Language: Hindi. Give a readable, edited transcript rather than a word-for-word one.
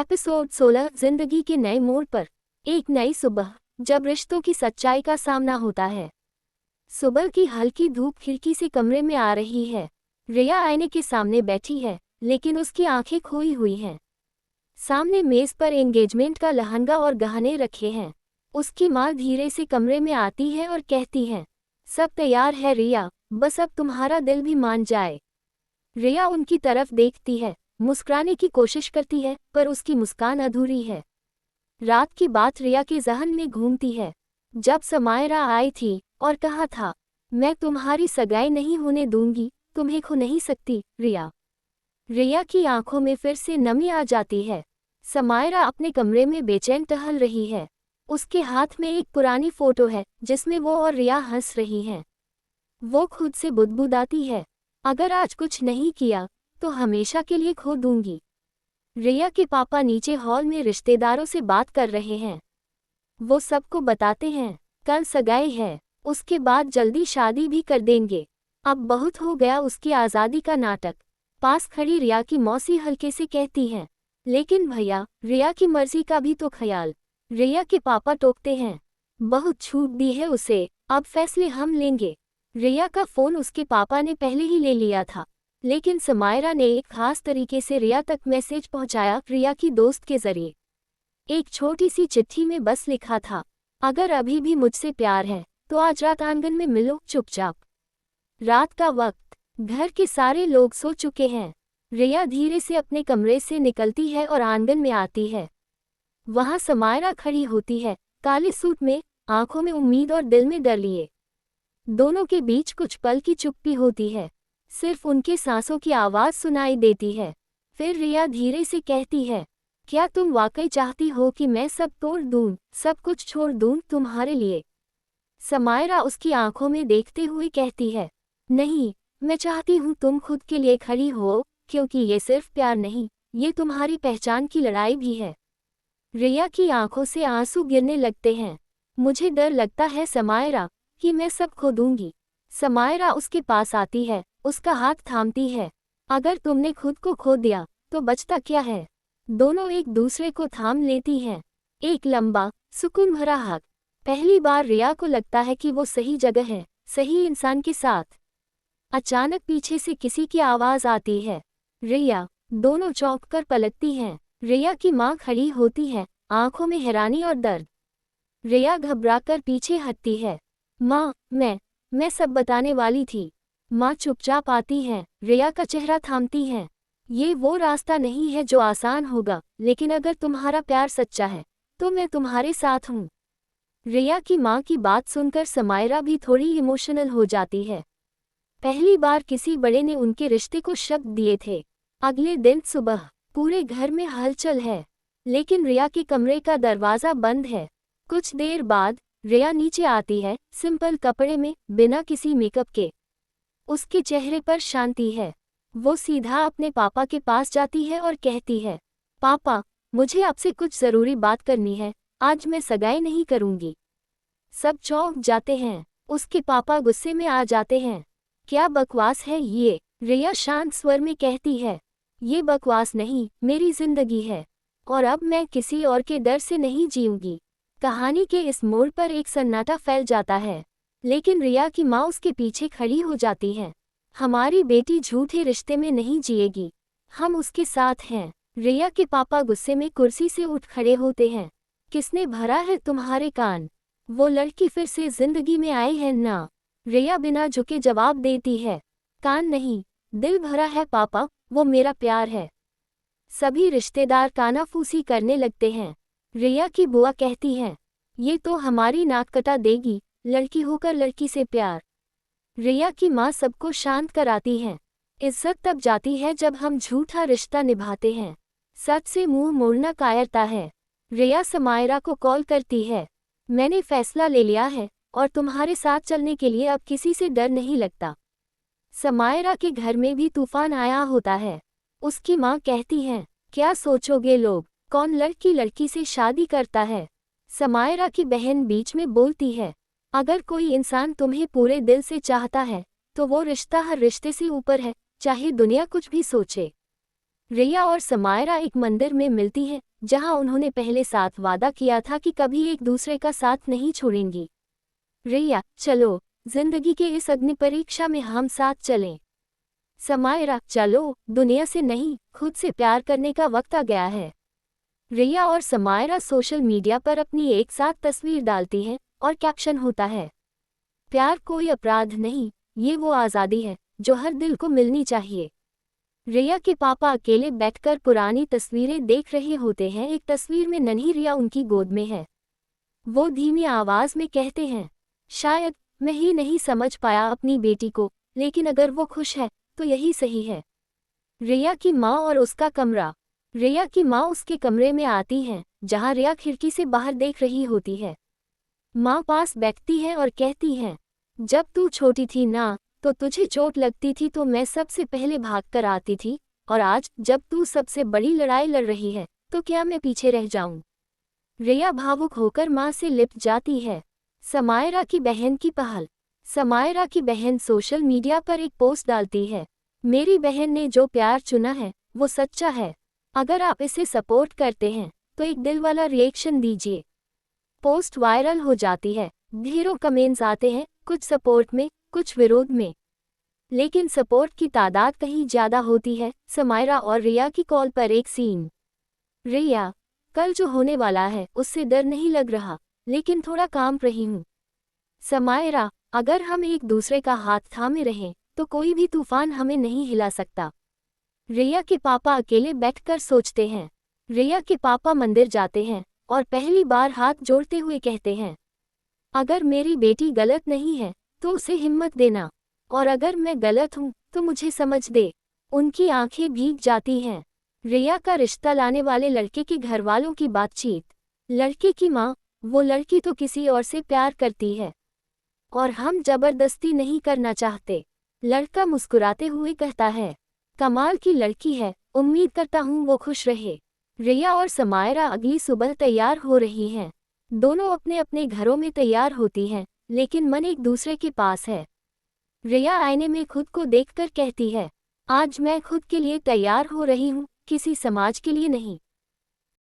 एपिसोड 16 जिंदगी के नए मोड़ पर। एक नई सुबह, जब रिश्तों की सच्चाई का सामना होता है। सुबह की हल्की धूप खिड़की से कमरे में आ रही है। रिया आईने के सामने बैठी है, लेकिन उसकी आंखें खोई हुई हैं। सामने मेज पर एंगेजमेंट का लहंगा और गहने रखे हैं। उसकी माँ धीरे से कमरे में आती है और कहती है, सब तैयार है रिया, बस अब तुम्हारा दिल भी मान जाए। रिया उनकी तरफ देखती है, मुस्कुराने की कोशिश करती है, पर उसकी मुस्कान अधूरी है। रात की बात रिया के जहन में घूमती है, जब समायरा आई थी और कहा था, मैं तुम्हारी सगाई नहीं होने दूंगी, तुम्हें खो नहीं सकती रिया। रिया की आंखों में फिर से नमी आ जाती है। समायरा अपने कमरे में बेचैन टहल रही है। उसके हाथ में एक पुरानी फोटो है, जिसमें वो और रिया हंस रही हैं। वो खुद से बुदबुदाती है, अगर आज कुछ नहीं किया तो हमेशा के लिए खो दूंगी। रिया के पापा नीचे हॉल में रिश्तेदारों से बात कर रहे हैं। वो सबको बताते हैं, कल सगाई है, उसके बाद जल्दी शादी भी कर देंगे। अब बहुत हो गया उसकी आज़ादी का नाटक। पास खड़ी रिया की मौसी हल्के से कहती हैं, लेकिन भैया, रिया की मर्जी का भी तो ख्याल। रिया के पापा टोकते हैं, बहुत छूट दी है उसे, अब फैसले हम लेंगे। रिया का फ़ोन उसके पापा ने पहले ही ले लिया था, लेकिन समायरा ने एक खास तरीके से रिया तक मैसेज पहुंचाया। रिया की दोस्त के जरिए एक छोटी सी चिट्ठी में बस लिखा था, अगर अभी भी मुझसे प्यार है तो आज रात आंगन में मिलो चुपचाप। रात का वक्त, घर के सारे लोग सो चुके हैं। रिया धीरे से अपने कमरे से निकलती है और आंगन में आती है। वहां समायरा खड़ी होती है, काले सूट में, आंखों में उम्मीद और दिल में डर लिए। दोनों के बीच कुछ पल की चुप्पी होती है, सिर्फ उनके सांसों की आवाज़ सुनाई देती है। फिर रिया धीरे से कहती है, क्या तुम वाकई चाहती हो कि मैं सब तोड़ दूं, सब कुछ छोड़ दूं तुम्हारे लिए? समायरा उसकी आंखों में देखते हुए कहती है, नहीं, मैं चाहती हूं तुम खुद के लिए खड़ी हो, क्योंकि ये सिर्फ प्यार नहीं, ये तुम्हारी पहचान की लड़ाई भी है। रिया की आंखों से आंसू गिरने लगते हैं। मुझे डर लगता है समायरा, कि मैं सब खो दूंगी। समायरा उसके पास आती है, उसका हाथ थामती है। अगर तुमने खुद को खो दिया तो बचता क्या है? दोनों एक दूसरे को थाम लेती हैं। एक लंबा, सुकून भरा हक। पहली बार रिया को लगता है कि वो सही जगह है, सही इंसान के साथ। अचानक पीछे से किसी की आवाज़ आती है, रिया। दोनों चौंक कर पलटती हैं। रिया की माँ खड़ी होती है, आंखों में हैरानी और दर्द। रिया घबराकर पीछे हटती है। माँ, मैं सब बताने वाली थी। माँ चुपचाप आती हैं, रिया का चेहरा थामती हैं। ये वो रास्ता नहीं है जो आसान होगा, लेकिन अगर तुम्हारा प्यार सच्चा है तो मैं तुम्हारे साथ हूँ। रिया की माँ की बात सुनकर समायरा भी थोड़ी इमोशनल हो जाती है। पहली बार किसी बड़े ने उनके रिश्ते को शब्द दिए थे। अगले दिन सुबह पूरे घर में हलचल है, लेकिन रिया के कमरे का दरवाज़ा बंद है। कुछ देर बाद रिया नीचे आती है, सिंपल कपड़े में, बिना किसी मेकअप के। उसके चेहरे पर शांति है। वो सीधा अपने पापा के पास जाती है और कहती है, पापा, मुझे आपसे कुछ ज़रूरी बात करनी है, आज मैं सगाई नहीं करूंगी। सब चौंक जाते हैं। उसके पापा गुस्से में आ जाते हैं। क्या बकवास है ये? रिया शांत स्वर में कहती है, ये बकवास नहीं, मेरी जिंदगी है, और अब मैं किसी और के डर से नहीं जीऊंगी। कहानी के इस मोड़ पर एक सन्नाटा फैल जाता है, लेकिन रिया की माँ उसके पीछे खड़ी हो जाती है। हमारी बेटी झूठे रिश्ते में नहीं जिएगी, हम उसके साथ हैं। रिया के पापा गुस्से में कुर्सी से उठ खड़े होते हैं। किसने भरा है तुम्हारे कान? वो लड़की फिर से जिंदगी में आई है ना? रिया बिना झुके जवाब देती है, कान नहीं, दिल भरा है पापा, वो मेरा प्यार है। सभी रिश्तेदार कानाफूसी करने लगते हैं। रिया की बुआ कहती हैं, ये तो हमारी नाक कटा देगी, लड़की होकर लड़की से प्यार। रिया की माँ सबको शांत कराती हैं। इज्जत तब जाती है जब हम झूठा रिश्ता निभाते हैं। सच से मुंह मोड़ना कायरता है। रिया समायरा को कॉल करती है, मैंने फैसला ले लिया है और तुम्हारे साथ चलने के लिए अब किसी से डर नहीं लगता। समायरा के घर में भी तूफान आया होता है। उसकी माँ कहती हैं, क्या सोचोगे लोग, कौन लड़की से शादी करता है? समायरा की बहन बीच में बोलती है, अगर कोई इंसान तुम्हें पूरे दिल से चाहता है तो वो रिश्ता हर रिश्ते से ऊपर है, चाहे दुनिया कुछ भी सोचे। रिया और समायरा एक मंदिर में मिलती हैं, जहां उन्होंने पहले साथ वादा किया था कि कभी एक दूसरे का साथ नहीं छोड़ेंगी। रिया, चलो, जिंदगी के इस अग्नि परीक्षा में हम साथ चलें। समायरा, चलो, दुनिया से नहीं, खुद से प्यार करने का वक्त आ गया है। रिया और समायरा सोशल मीडिया पर अपनी एक साथ तस्वीर डालती हैं और कैप्शन होता है, प्यार कोई अपराध नहीं, ये वो आज़ादी है जो हर दिल को मिलनी चाहिए। रिया के पापा अकेले बैठकर पुरानी तस्वीरें देख रहे होते हैं। एक तस्वीर में नन्ही रिया उनकी गोद में है। वो धीमी आवाज में कहते हैं, शायद मैं ही नहीं समझ पाया अपनी बेटी को, लेकिन अगर वो खुश है तो यही सही है। रिया की माँ और उसका कमरा। रिया की माँ उसके कमरे में आती हैं, जहाँ रिया खिड़की से बाहर देख रही होती है। माँ पास बैठती है और कहती हैं, जब तू छोटी थी ना, तो तुझे चोट लगती थी तो मैं सबसे पहले भाग कर आती थी, और आज जब तू सबसे बड़ी लड़ाई लड़ रही है तो क्या मैं पीछे रह जाऊं? रिया भावुक होकर माँ से लिपट जाती है। समायरा की बहन की पहल। समायरा की बहन सोशल मीडिया पर एक पोस्ट डालती है, मेरी बहन ने जो प्यार चुना है वो सच्चा है। अगर आप इसे सपोर्ट करते हैं तो एक दिल वाला रिएक्शन दीजिए। पोस्ट वायरल हो जाती है। ढेरों कमेंट्स आते हैं, कुछ सपोर्ट में, कुछ विरोध में, लेकिन सपोर्ट की तादाद कहीं ज्यादा होती है। समायरा और रिया की कॉल पर एक सीन। रिया, कल जो होने वाला है उससे डर नहीं लग रहा, लेकिन थोड़ा कांप रही हूँ। समायरा, अगर हम एक दूसरे का हाथ थामे रहें तो कोई भी तूफान हमें नहीं हिला सकता। रिया के पापा अकेले बैठकर सोचते हैं। रिया के पापा मंदिर जाते हैं और पहली बार हाथ जोड़ते हुए कहते हैं, अगर मेरी बेटी गलत नहीं है तो उसे हिम्मत देना, और अगर मैं गलत हूँ तो मुझे समझ दे। उनकी आंखें भीग जाती हैं। रिया का रिश्ता लाने वाले लड़के के घरवालों की बातचीत। लड़के की माँ, वो लड़की तो किसी और से प्यार करती है और हम जबरदस्ती नहीं करना चाहते। लड़का मुस्कुराते हुए कहता है, कमाल की लड़की है, उम्मीद करता हूँ वो खुश रहे। रिया और समायरा अगली सुबह तैयार हो रही हैं। दोनों अपने अपने घरों में तैयार होती हैं, लेकिन मन एक दूसरे के पास है। रिया आईने में खुद को देखकर कहती है, आज मैं खुद के लिए तैयार हो रही हूँ, किसी समाज के लिए नहीं।